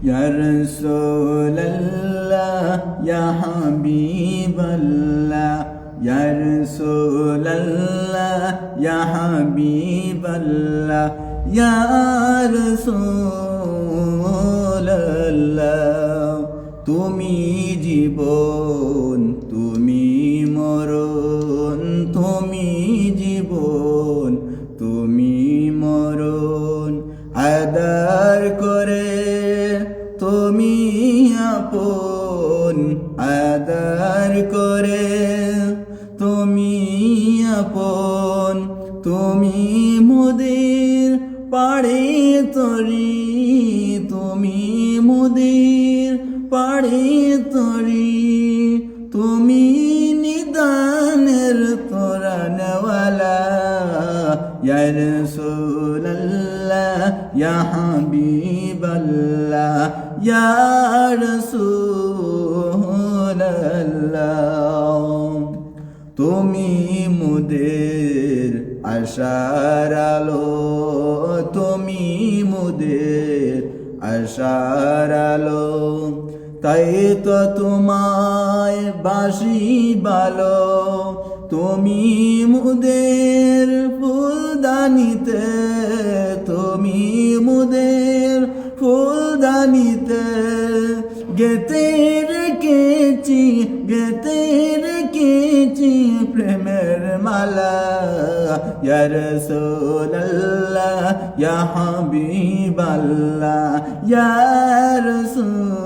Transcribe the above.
ইয়া রাসূলাল্লাহ ইয়া হাবিবাল্লাহ ইয়া রাসূলাল্লাহ ইয়া হাবিবাল্লাহ ইয়া রাসূলাল্লাহ তুমি জীবন তুমি মরণ তুমি জীবন তুমি মরণ আদার করে তুমি আপন আদার করে তুমি আপন তুমি মোদের পাড়ে তরি তুমি মোদের পাড়ে তরি তুমি নিদানের তোরানওয়ালা ইয়া রাসূলাল্লাহ ইয়া হাবিবাল্লাহ ইয়া রাসূলাল্লাহ তুমি মোদের আশার আলো তুমি মোদের আশার আলো তাই তো তোমায় বাসি ভালো তুমি মোদের ফুলদানিতে তুমি মোদের ফুলদানিতে গেতে রেখেছি প্রেমের মালা ইয়া রাসূলাল্লাহ ইয়া হাবিবাল্লাহ ইয়া রাসূলাল্লাহ